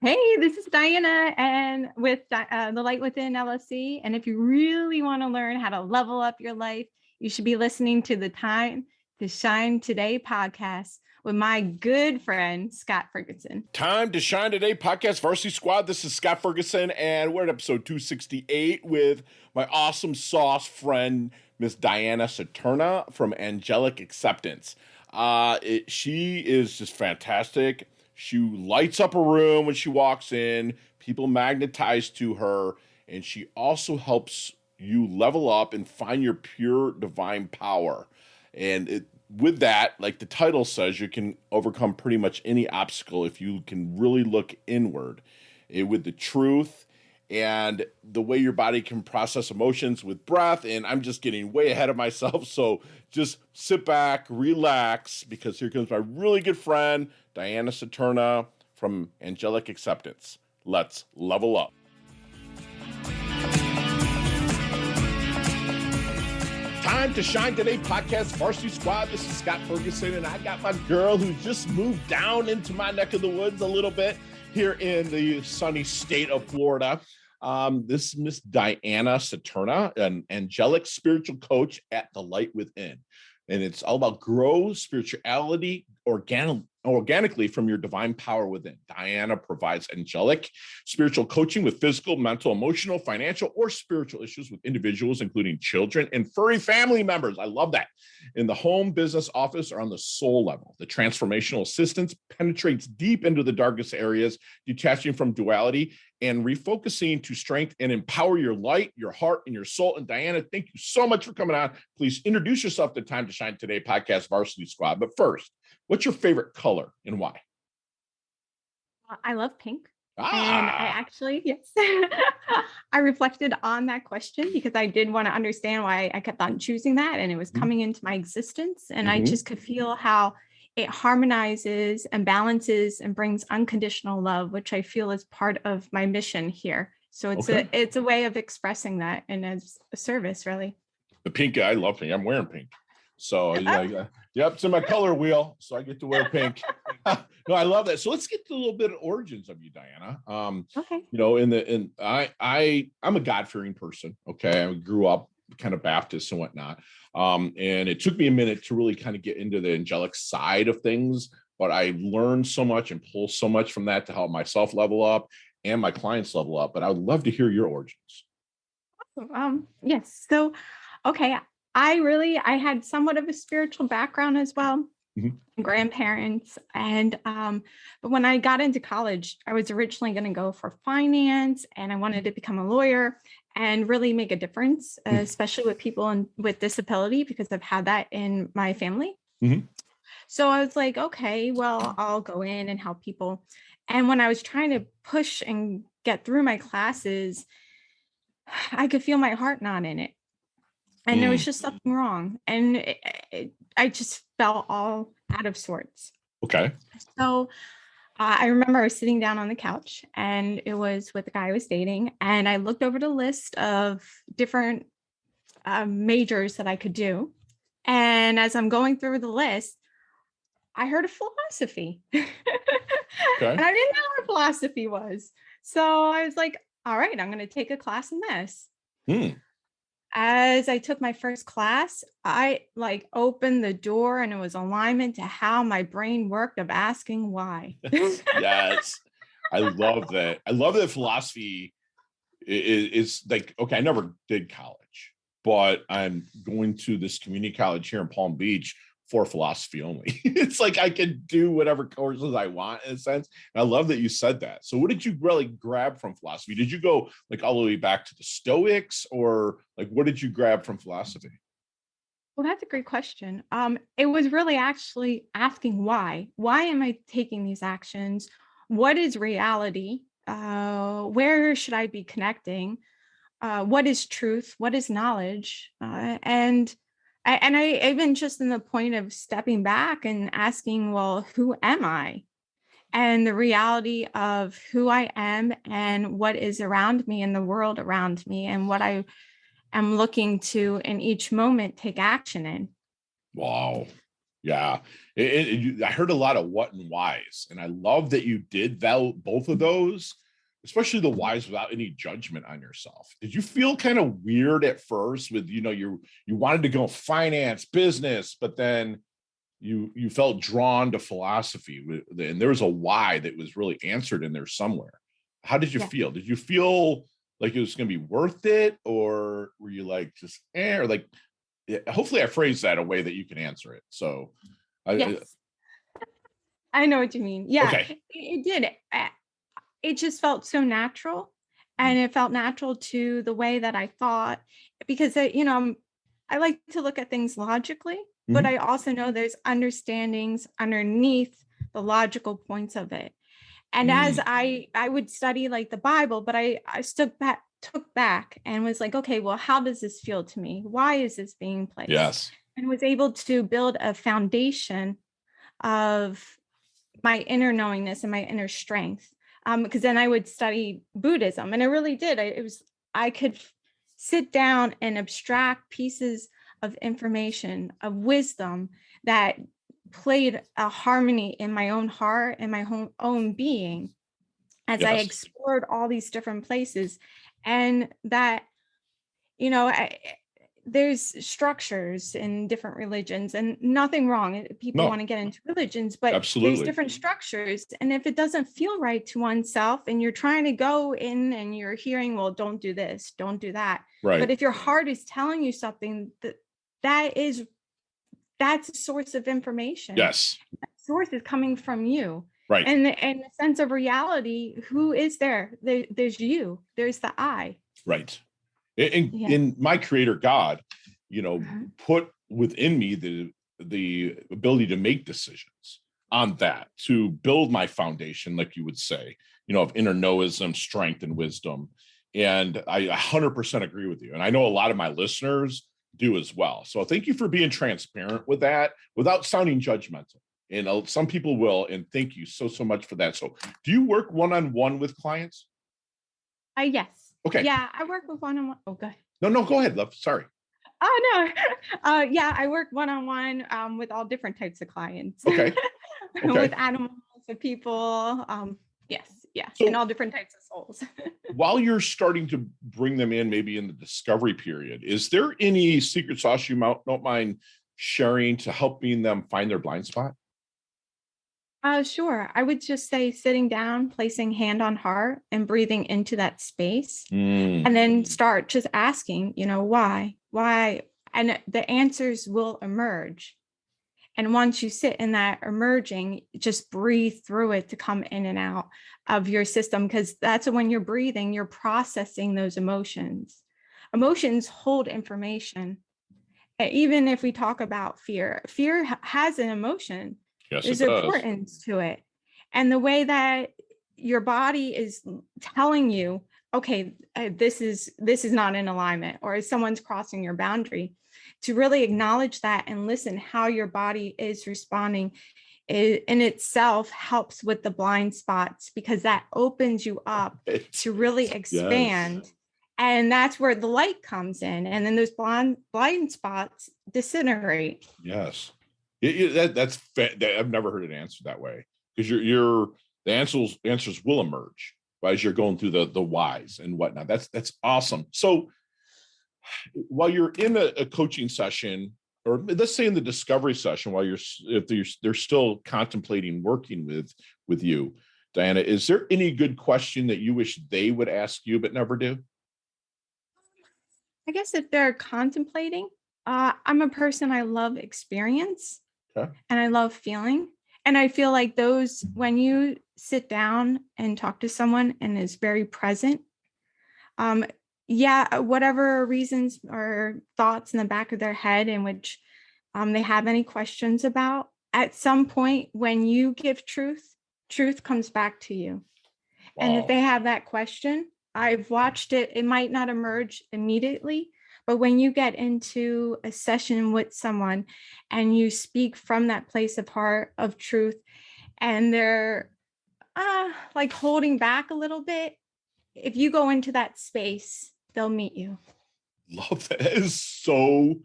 Hey, this is Diana and with the Light Within LLC. And if you really want to learn how to level up your life, you should be listening to the Time to Shine Today podcast with my good friend, Scott Ferguson. Time to Shine Today podcast, Varsity Squad. This is Scott Ferguson, and we're at episode 268 with my awesome sauce friend, Miss Diana Saturna from Angelic Acceptance. She is just fantastic. She lights up a room when she walks in. People magnetize to her, and she also helps you level up and find your pure divine power. And with that, like the title says, you can overcome pretty much any obstacle if you can really look inward with the truth and the way your body can process emotions with breath. And I'm just getting way ahead of myself. So just sit back, relax, because here comes my really good friend, Diana Saturna from Angelic Acceptance. Let's level up. Time to Shine Today podcast, Varsity Squad. This is Scott Ferguson, and I got my girl who just moved down into my neck of the woods a little bit here in the sunny state of Florida. This is Miss Diana Saturna, an angelic spiritual coach at the Light Within. And it's all about grow spirituality organically from your divine power within. Diana provides angelic spiritual coaching with physical, mental, emotional, financial, or spiritual issues with individuals, including children and furry family members. I love that. In the home, business, office, or on the soul level. The transformational assistance penetrates deep into the darkest areas, detaching from duality and refocusing to strength and empower your light, your heart, and your soul. And Diana, thank you so much for coming on. Please introduce yourself to Time to Shine Today podcast, Varsity Squad. But first, what's your favorite color and why? I love pink. And I actually, yes, I reflected on that question because I did want to understand why I kept on choosing that. And it was coming into my existence. And I just could feel how it harmonizes and balances and brings unconditional love, which I feel is part of my mission here. So it's a way of expressing that and as a service, really. The pink, I love pink. I'm wearing pink. So yep, it's in my color wheel. So I get to wear pink. No, I love that. So let's get to a little bit of origins of you, Diana. Okay. You know, I'm a God-fearing person. Okay. I grew up kind of Baptist and whatnot. And it took me a minute to really kind of get into the angelic side of things, but I learned so much and pull so much from that to help myself level up and my clients level up. But I would love to hear your origins. Yes. So, okay. I had somewhat of a spiritual background as well. Grandparents. And, but when I got into college, I was originally going to go for finance and I wanted to become a lawyer and really make a difference, especially with people with disability, because I've had that in my family. So I was like, okay, well, I'll go in and help people. And when I was trying to push and get through my classes, I could feel my heart not in it. And there was just something wrong. And I just felt all out of sorts. Okay. So I remember I was sitting down on the couch and it was with the guy I was dating. And I looked over the list of different majors that I could do. And as I'm going through the list, I heard of philosophy. Okay. And I didn't know what philosophy was. So I was like, all right, I'm going to take a class in this. As I took my first class, I opened the door and it was alignment to how my brain worked of asking why. Yes. I love that. I love that philosophy is like, okay, I never did college, but I'm going to this community college here in Palm Beach for philosophy only. It's like I can do whatever courses I want in a sense. And I love that you said that. So what did you really grab from philosophy? Did you go like all the way back to the Stoics, or like what did you grab from philosophy? Well, that's a great question. It was really actually asking why. Why am I taking these actions? What is reality? Where should I be connecting? What is truth? What is knowledge? And I even just in the point of stepping back and asking, well, who am I? And the reality of who I am and what is around me and the world around me and what I am looking to in each moment take action in. Wow. Yeah. I heard a lot of what and whys, and I love that you did both of those, especially the whys without any judgment on yourself. Did you feel kind of weird at first with, you wanted to go finance, business, but then you felt drawn to philosophy, and there was a why that was really answered in there somewhere. How did you feel? Did you feel like it was going to be worth it, or were you like just or like, hopefully I phrased that a way that you can answer it. So Yes, I know what you mean. Yeah, okay. it did. It just felt so natural, and it felt natural to the way that I thought, because I like to look at things logically, but I also know there's understandings underneath the logical points of it. And as I would study like the Bible, but I took back and was like, okay, well, how does this feel to me? Why is this being placed? Yes. And was able to build a foundation of my inner knowingness and my inner strength. Because then I would study Buddhism, and it really did. I could sit down and abstract pieces of information, of wisdom that played a harmony in my own heart and my own being as I explored all these different places. And that, there's structures in different religions, and nothing wrong. People want to get into religions, but there's different structures. And if it doesn't feel right to oneself, and you're trying to go in and you're hearing, well, don't do this, don't do that. Right. But if your heart is telling you something, that's a source of information. Yes. That source is coming from you. Right. And the sense of reality, who is there? There's you. There's the I. Right. In my creator God, put within me the ability to make decisions on that, to build my foundation, like you would say, of inner knowism, strength, and wisdom. And I 100% agree with you. And I know a lot of my listeners do as well. So thank you for being transparent with that without sounding judgmental. And some people will, and thank you so much for that. So do you work one-on-one with clients? Yes. Okay. Yeah, I work with one-on-one. Oh, go ahead. No, go ahead, love. Sorry. Oh, no. Yeah, I work one-on-one with all different types of clients. Okay. With animals, with people. Yes. So, and all different types of souls. While you're starting to bring them in, maybe in the discovery period, is there any secret sauce you don't mind sharing to helping them find their blind spot? Sure. I would just say sitting down, placing hand on heart, and breathing into that space, and then start just asking, why, and the answers will emerge. And once you sit in that emerging, just breathe through it to come in and out of your system, because that's when you're breathing, you're processing those emotions. Emotions hold information. Even if we talk about fear has an emotion. Yes, there's importance to it. And the way that your body is telling you, okay, this is not in alignment, or someone's crossing your boundary, to really acknowledge that and listen how your body is responding in itself helps with the blind spots, because that opens you up to really expand. Yes. And that's where the light comes in. And then those blind spots disintegrate. Yes. That's I've never heard it answered that way, because the answers will emerge as you're going through the whys and whatnot. That's awesome. So while you're in a coaching session, or let's say in the discovery session, if they're still contemplating working with you, Diana, is there any good question that you wish they would ask you but never do? I guess if they're contemplating, I'm a person, I love experience. Okay. And I love feeling. And I feel like when you sit down and talk to someone and is very present, whatever reasons or thoughts in the back of their head in which they have any questions about, at some point when you give truth comes back to you. Wow. And if they have that question, I've watched it might not emerge immediately, but when you get into a session with someone and you speak from that place of heart, of truth, and they're like holding back a little bit, if you go into that space, they'll meet you. Love that. That is so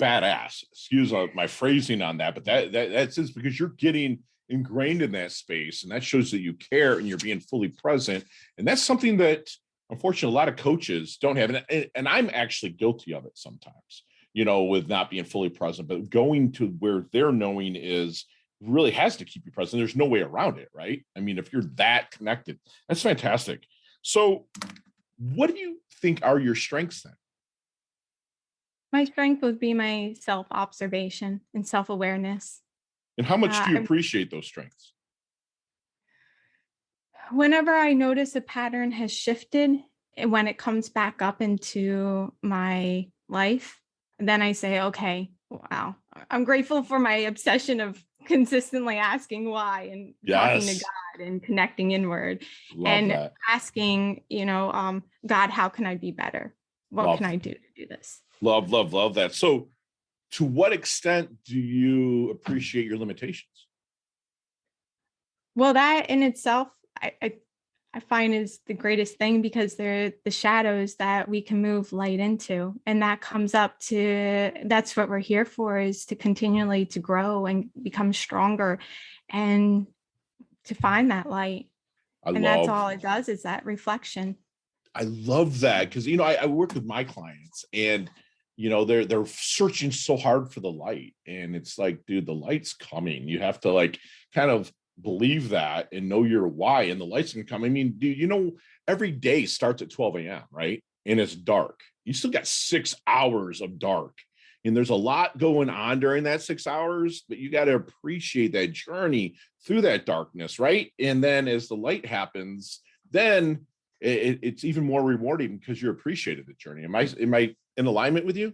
badass. Excuse my phrasing on that, but that's just because you're getting ingrained in that space, and that shows that you care and you're being fully present. And that's something that unfortunately a lot of coaches don't have. And I'm actually guilty of it sometimes, with not being fully present, but going to where their knowing is really has to keep you present. There's no way around it, right? I mean, if you're that connected, that's fantastic. So what do you think are your strengths then? My strength would be my self-observation and self-awareness. And how much do you appreciate those strengths? Whenever I notice a pattern has shifted, and when it comes back up into my life, then I say, okay, wow, I'm grateful for my obsession of consistently asking why and talking to God and connecting inward. Love and that. Asking, God, how can I be better? What can I do to do this? Love that. So to what extent do you appreciate your limitations? Well, that in itself, I find is the greatest thing, because they're the shadows that we can move light into. And that comes up that's what we're here for, is to continually to grow and become stronger and to find that light. That's all it does, is that reflection. I love that, because, I work with my clients, and, they're searching so hard for the light. And it's like, dude, the light's coming. You have to kind of believe that and know your why, and the light's gonna come. I mean, dude, every day starts at 12 a.m., right? And it's dark. You still got 6 hours of dark. And there's a lot going on during that 6 hours, but you got to appreciate that journey through that darkness, right? And then as the light happens, then it's even more rewarding because you appreciated the journey. Am I in alignment with you?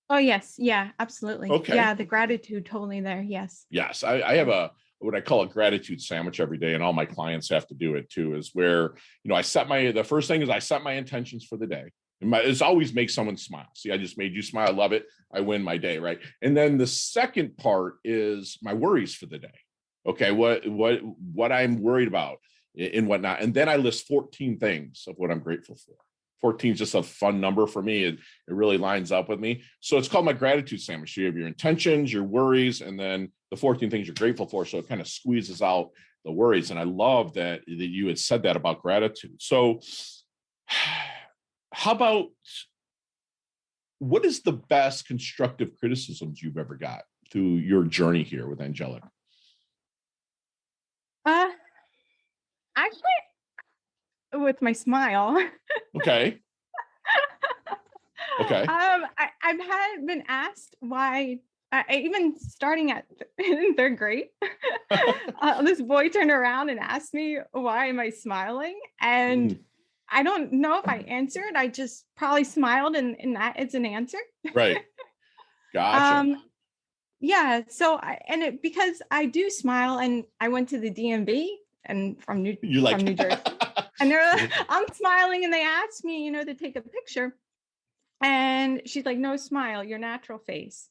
Oh, yes. Yeah, absolutely. Okay. Yeah, the gratitude totally there. Yes. Yes. I have what I call a gratitude sandwich every day, and all my clients have to do it too, is where, the first thing is I set my intentions for the day. It's always make someone smile. See, I just made you smile. I love it. I win my day, right? And then the second part is my worries for the day. Okay, what I'm worried about and whatnot. And then I list 14 things of what I'm grateful for. 14 is just a fun number for me. It really lines up with me. So it's called my gratitude sandwich. So you have your intentions, your worries, and then the 14 things you're grateful for. So it kind of squeezes out the worries. And I love that you had said that about gratitude. So how about, what is the best constructive criticisms you've ever got through your journey here with Angelic? Actually, with my smile. Okay. Okay. I've been asked why, even starting at in third grade, this boy turned around and asked me, why am I smiling? And I don't know if I answered. I just probably smiled, and that is an answer. Right. Gotcha. Yeah. So because I do smile, and I went to the DMV and from New Jersey. And I'm smiling, and they asked me, to take a picture. And she's like, no, smile, your natural face.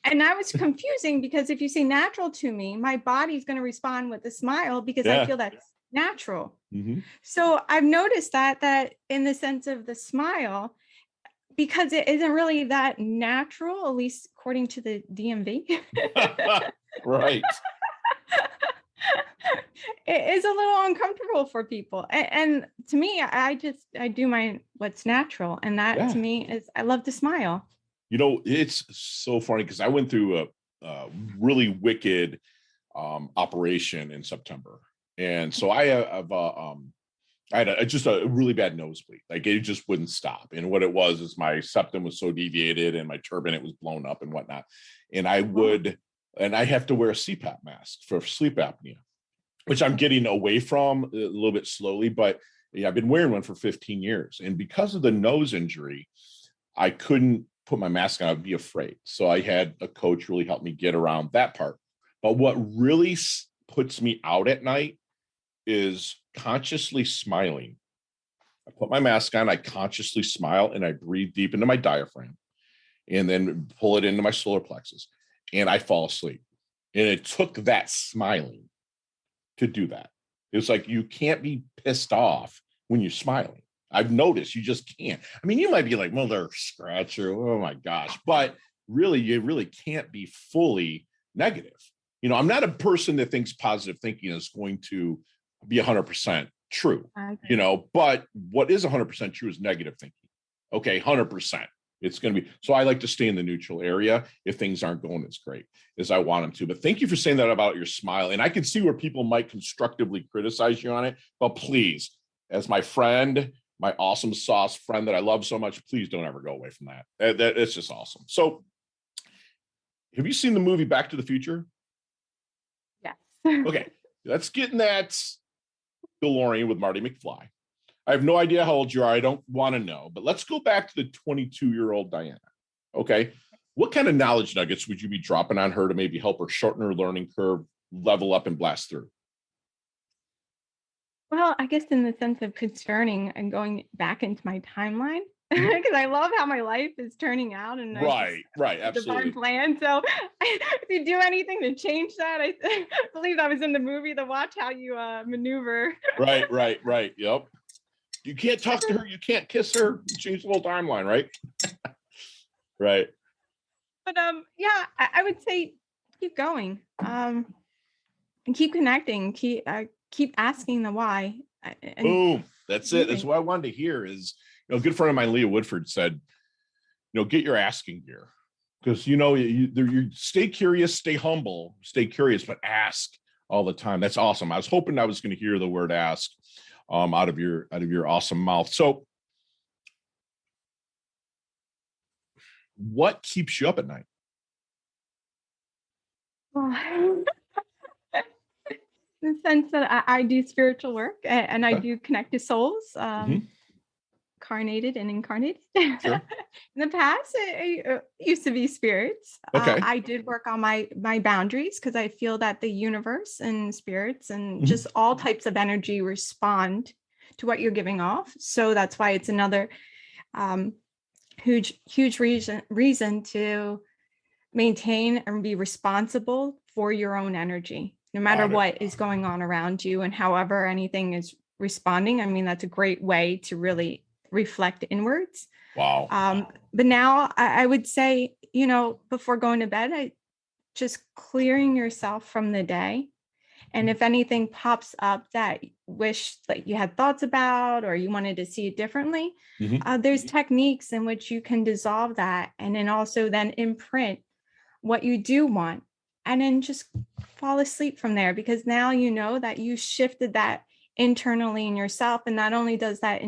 And that was confusing, because if you say natural to me, my body's going to respond with a smile, because I feel that's natural. Mm-hmm. So I've noticed that in the sense of the smile, because it isn't really that natural, at least according to the DMV. Right. It is a little uncomfortable for people. And to me, I do what's natural. And that to me is, I love to smile. It's so funny, because I went through a really wicked operation in September. And so I had just a really bad nosebleed. Like, it just wouldn't stop. And what it was is my septum was so deviated, and my turbinate was blown up and whatnot. And I have to wear a CPAP mask for sleep apnea, which I'm getting away from a little bit slowly, but I've been wearing one for 15 years. And because of the nose injury, I couldn't put my mask on. I'd be afraid. So I had a coach really help me get around that part. But what really puts me out at night is consciously smiling. I put my mask on, I consciously smile, and I breathe deep into my diaphragm, and then pull it into my solar plexus, and I fall asleep. And it took that smiling to do that. It's like, you can't be pissed off when you're smiling. I've noticed you just can't. I mean, you might be like, mother scratcher, oh my gosh. But really, you really can't be fully negative. You know, I'm not a person that thinks positive thinking is going to be 100% true, you know, but what is 100% true is negative thinking. Okay, 100%. It's going to be, so I like to stay in the neutral area if things aren't going as great as I want them to. But thank you for saying that about your smile. And I can see where people might constructively criticize you on it, but please, as my friend, my awesome sauce friend that I love so much, please don't ever go away from that. It's just awesome. So have you seen the movie Back to the Future? Yes. Okay, let's get in that DeLorean with Marty McFly. I have no idea how old you are. I don't want to know, but let's go back to the 22-year-old Diana. Okay. What kind of knowledge nuggets would you be dropping on her to maybe help her shorten her learning curve, level up, and blast through? Well, I guess in the sense of concerning and going back into my timeline, because I love how my life is turning out, and right, divine absolutely plan. So if you do anything to change that, I believe that was in the movie to watch how you maneuver. Right. Yep. You can't talk to her. You can't kiss her. Change the whole timeline, right? Right. But yeah, I would say keep going, and keep connecting. Keep asking the why. Boom. That's it. That's what I wanted to hear. Is, you know, a good friend of mine, Leah Woodford, said, you know, get your asking gear, because, you know, you stay curious, stay humble, stay curious, but ask all the time. That's awesome. I was hoping I was going to hear the word ask out of your awesome mouth. So what keeps you up at night? Well, in the sense that I do spiritual work, and I do connect to souls, incarnated and incarnated. Sure. In the past, it used to be spirits. Okay. I did work on my boundaries, because I feel that the universe and spirits and just all types of energy respond to what you're giving off. So that's why it's another huge reason to maintain and be responsible for your own energy, no matter what is going on around you, and however anything is responding. I mean, that's a great way to really reflect inwards. Wow. But now I would say, you know, before going to bed, just clearing yourself from the day. And if anything pops up that wish that you had thoughts about, or you wanted to see it differently, there's techniques in which you can dissolve that, and then also then imprint what you do want, and then just fall asleep from there, because now you know that you shifted that internally in yourself. And not only does that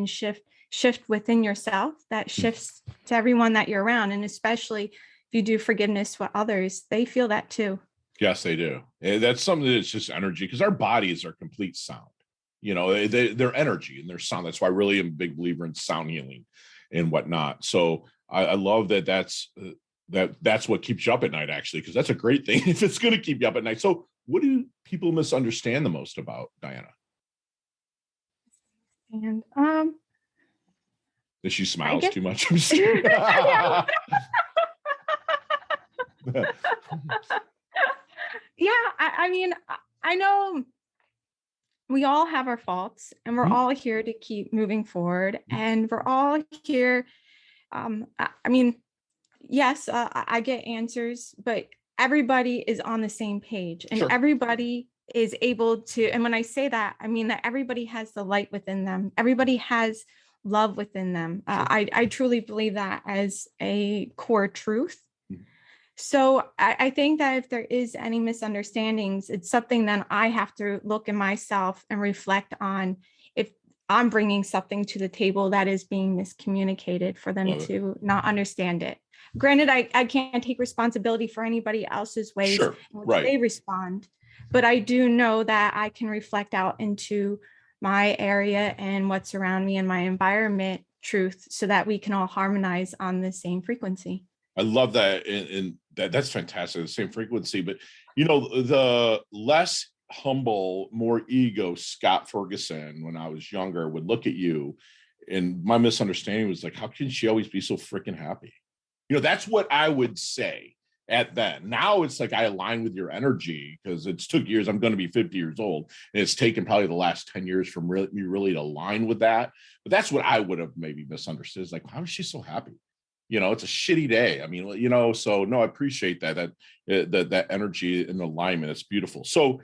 shift within yourself, that shifts to everyone that you're around. And especially if you do forgiveness for others, they feel that too. Yes, they do. That's something that's just energy, because our bodies are complete sound. You know, they're energy and they're sound. That's why I really am a big believer in sound healing and whatnot. So I love that. That's what keeps you up at night, actually, because that's a great thing if it's going to keep you up at night. So what do people misunderstand the most about Diana? And that she smiles too much. Yeah, I mean, I know we all have our faults, and we're all here to keep moving forward, and we're all here. I mean, yes, I get answers, but everybody is on the same page, and everybody is able to. And when I say that, I mean that everybody has the light within them. Everybody has love within them. I truly believe that as a core truth. So I think that if there is any misunderstandings, it's something that I have to look in myself and reflect on, if I'm bringing something to the table that is being miscommunicated for them to not understand it. Granted, I can't take responsibility for anybody else's ways in which they respond, but I do know that I can reflect out into my area and what's around me and my environment truth, so that we can all harmonize on the same frequency. I love that. And that's fantastic. The same frequency, but you know, the less humble, more ego Scott Ferguson, when I was younger, would look at you, and my misunderstanding was like, how can she always be so freaking happy? You know, that's what I would say at then. Now it's like I align with your energy, because it's took years. I'm going to be 50 years old, and it's taken probably the last 10 years from me really to align with that. But that's what I would have maybe misunderstood. Is like, how is she so happy? it's a shitty day. I mean, so no, I appreciate that energy and alignment. It's beautiful. So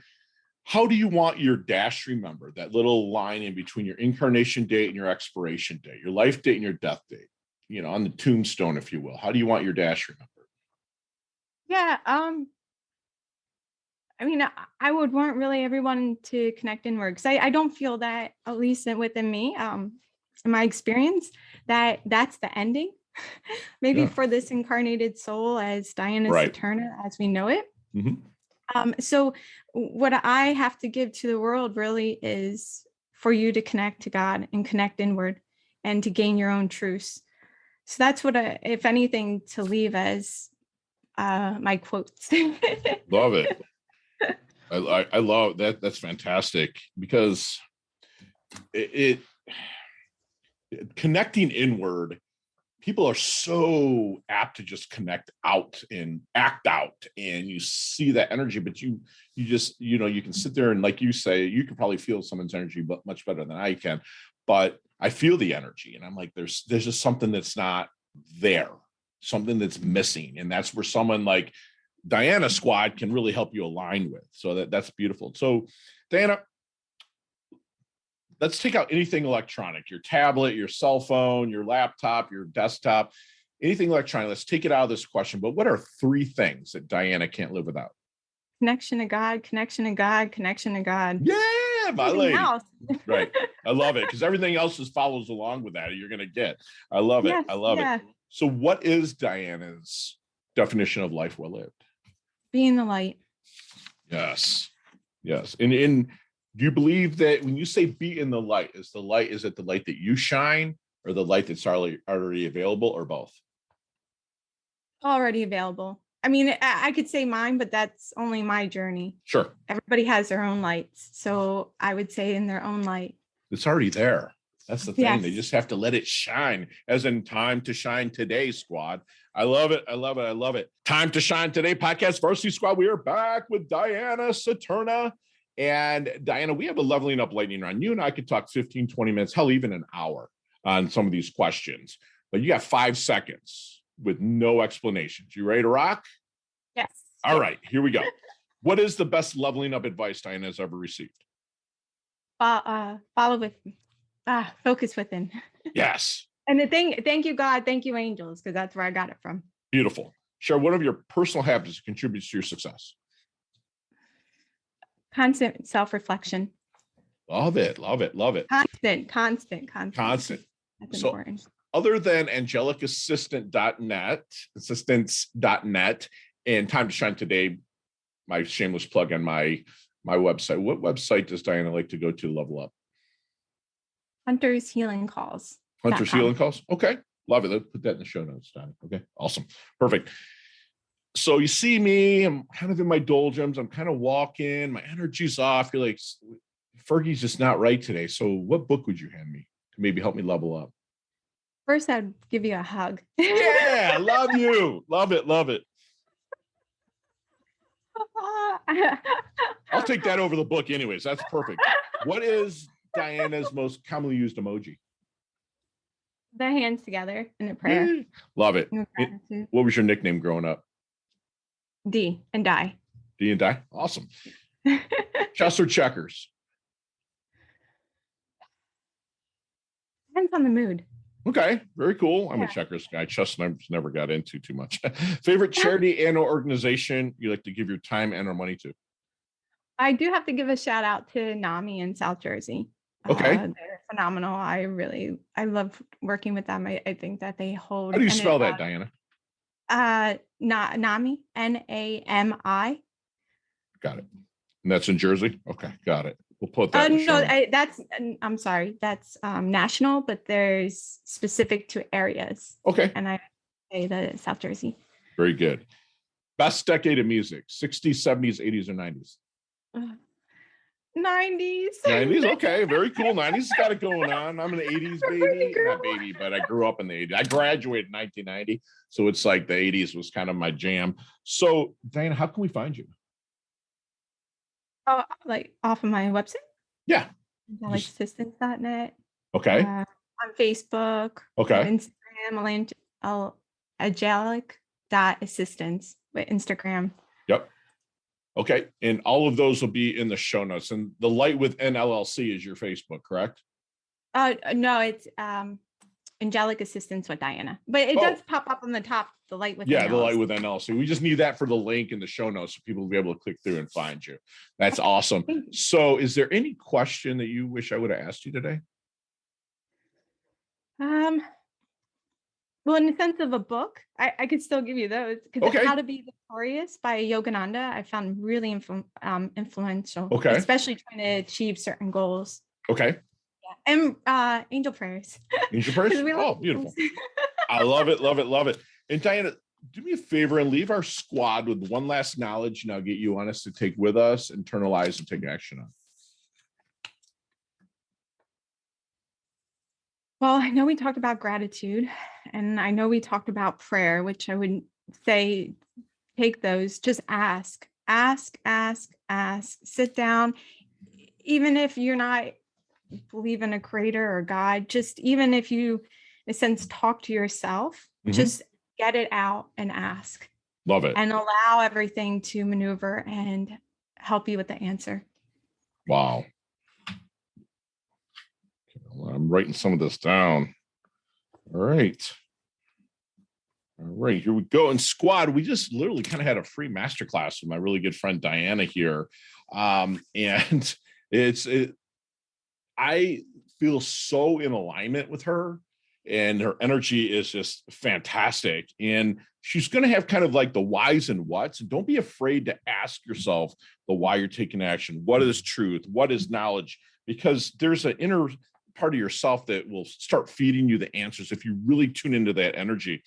how do you want your dash remembered? That little line in between your incarnation date and your expiration date, your life date and your death date, on the tombstone, if you will. How do you want your dash remembered? Yeah. I mean, I would want really everyone to connect inward, because I don't feel that, at least within me, in my experience, that's the ending. Maybe for this incarnated soul as Diana Saturna, as we know it. Mm-hmm. So what I have to give to the world really is for you to connect to God and connect inward and to gain your own truths. So that's what, if anything, to leave as my quotes. Love it. I love that. That's fantastic, because it connecting inward, people are so apt to just connect out and act out, and you see that energy, but you just, you can sit there and, like you say, you can probably feel someone's energy, but much better than I can. But I feel the energy, and I'm like, there's just something that's not there, something that's missing. And that's where someone like Diana Squad can really help you align with. So that's beautiful. So Diana, let's take out anything electronic, your tablet, your cell phone, your laptop, your desktop, anything electronic. Let's take it out of this question. But what are 3 things that Diana can't live without? Connection to God, connection to God, connection to God. Yeah, my lady. Right. I love it, because everything else follows along with that. You're going to get. I love it. Yes, I love it. So what is Diana's definition of life well lived? Being the light. Yes. Yes. And do you believe that when you say be in the light, is it the light that you shine, or the light that's already available, or both? Already available. I mean, I could say mine, but that's only my journey. Sure. Everybody has their own lights. So I would say in their own light. It's already there. That's the thing. Yes. They just have to let it shine, as in time to shine today, squad. I love it. I love it. I love it. Time to shine today podcast, Varsity Squad. We are back with Diana Saturna. And Diana, we have a leveling up lightning round. You and I could talk 15, 20 minutes, hell, even an hour on some of these questions. But you got 5 seconds with no explanations. You ready to rock? Yes. All right, here we go. What is the best leveling up advice Diana has ever received? Focus within. Yes. And thank you, God. Thank you, angels, because that's where I got it from. Beautiful. Share one of your personal habits that contributes to your success. Constant self-reflection. Love it. Love it. Love it. Constant. That's so, important. Other than assistants.net and Time to Shine Today, my shameless plug on my website, what website does Diana like to go to level up? Hunter's Healing Calls. Hunter's Healing Calls. Okay. Love it. Let's put that in the show notes, Diana. Okay. Awesome. Perfect. So you see me, I'm kind of in my doldrums. I'm kind of walking. My energy's off. You're like, Fergie's just not right today. So what book would you hand me to maybe help me level up? First, I'd give you a hug. Yeah, love you. Love it. Love it. I'll take that over the book anyways. That's perfect. What is Diana's most commonly used emoji? The hands together in a prayer. Love it. What was your nickname growing up? D and Die. D and Die? Awesome. Chess or checkers? Depends on the mood. Okay, very cool. I'm a checkers guy. Chess never got into too much. Favorite charity and or organization you like to give your time and or money to? I do have to give a shout out to NAMI in South Jersey. Okay. They're phenomenal. I love working with them. I think that they hold. How do you spell that, Diana? NAMI, NAMI. Got it. And that's in Jersey? Okay, got it. We'll put that in the show. I'm sorry. That's national, but there's specific to areas. Okay. And I say the South Jersey. Very good. Best decade of music, 60s, 70s, 80s, or 90s? 90s. 90s, okay, very cool. 90s got it going on. I'm an 80s baby. Not baby, but I grew up in the 80s. I graduated in 1990, so it's like the 80s was kind of my jam. So, Diana, how can we find you? Oh, like off of my website? Yeah. AngelicAssistance.net. Okay. On Facebook. Okay. On Instagram. angelic.assistance with Instagram. Yep. Okay. And all of those will be in the show notes. And the Light with NLLC is your Facebook, correct? No, it's Angelic Assistance with Diana. But it does pop up on the top, the Light with NLLC. The Light with NLLC. We just need that for the link in the show notes so people will be able to click through and find you. That's awesome. So is there any question that you wish I would have asked you today? Well, in the sense of a book, I could still give you those. Because How to Be Victorious by Yogananda, I found really influential, especially trying to achieve certain goals. Okay. Yeah. And angel prayers. Angel prayers? Oh, beautiful. I love it, love it, love it. And Diana, do me a favor and leave our squad with one last knowledge now get you on us to take with us, internalize, and take action on. Well, I know we talked about gratitude, and I know we talked about prayer, which I would say take those. Just ask. Sit down. Even if you're not believe in a creator or God, just even if you, in a sense, talk to yourself, just get it out and ask. Love it. And allow everything to maneuver and help you with the answer. Wow. I'm writing some of this down. All right, here we go. And squad, we just literally kind of had a free masterclass with my really good friend Diana here. And I feel so in alignment with her, and her energy is just fantastic. And she's going to have kind of like the whys and whats. And don't be afraid to ask yourself the why you're taking action. What is truth? What is knowledge? Because there's an inner part of yourself that will start feeding you the answers if you really tune into that energy.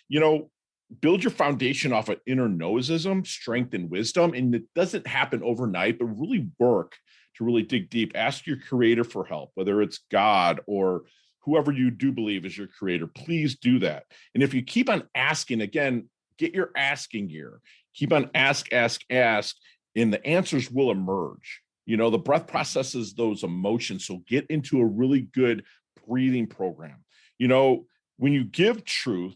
Build your foundation off of inner knowism, strength, and wisdom. And it doesn't happen overnight, but really work to really dig deep. Ask your creator for help, whether it's God or whoever you do believe is your creator. Please do that. And if you keep on asking, again, get your asking gear. Keep on ask, and the answers will emerge. The breath processes those emotions. So get into a really good breathing program. When you give truth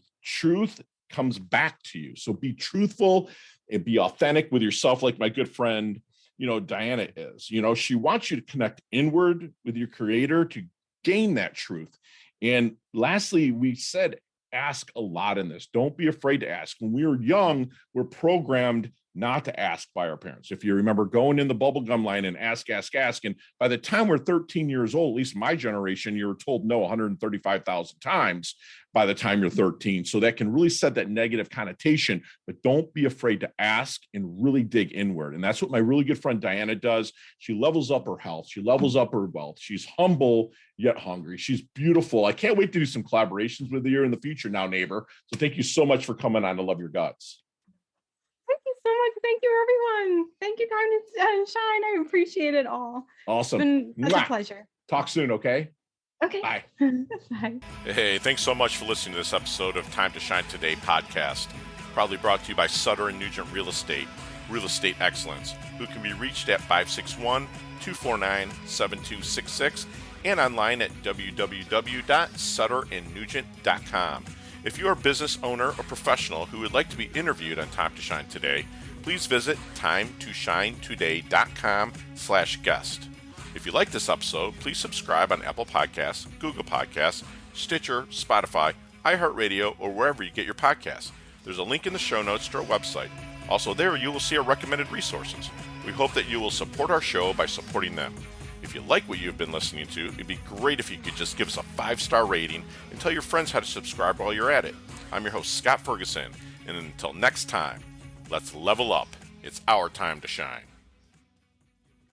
comes back to you. So be truthful and be authentic with yourself, like my good friend, Diana is. She wants you to connect inward with your creator to gain that truth. And lastly, we said, ask a lot in this. Don't be afraid to ask. When we were young, we're programmed not to ask by our parents. If you remember going in the bubblegum line and ask. And by the time we're 13 years old, at least my generation, you were told no 135,000 times by the time you're 13. So that can really set that negative connotation, but don't be afraid to ask and really dig inward. And that's what my really good friend Diana does. She levels up her health. She levels up her wealth. She's humble, yet hungry. She's beautiful. I can't wait to do some collaborations with you in the future now, neighbor. So thank you so much for coming on to Love Your Guts. So much. Thank you, everyone. Thank you, Time to Shine. I appreciate it all. Awesome. It's been such a pleasure. Talk soon, okay? Okay. Bye. Bye. Hey, thanks so much for listening to this episode of Time to Shine Today podcast. Proudly brought to you by Sutter & Nugent Real Estate Excellence, who can be reached at 561-249-7266 and online at www.sutterandnugent.com. If you are a business owner or professional who would like to be interviewed on Time to Shine Today, please visit timetoshinetoday.com/guest. If you like this episode, please subscribe on Apple Podcasts, Google Podcasts, Stitcher, Spotify, iHeartRadio, or wherever you get your podcasts. There's a link in the show notes to our website. Also there, you will see our recommended resources. We hope that you will support our show by supporting them. If you like what you've been listening to, it'd be great if you could just give us a 5-star rating and tell your friends how to subscribe while you're at it. I'm your host, Scott Ferguson, and until next time, let's level up. It's our time to shine.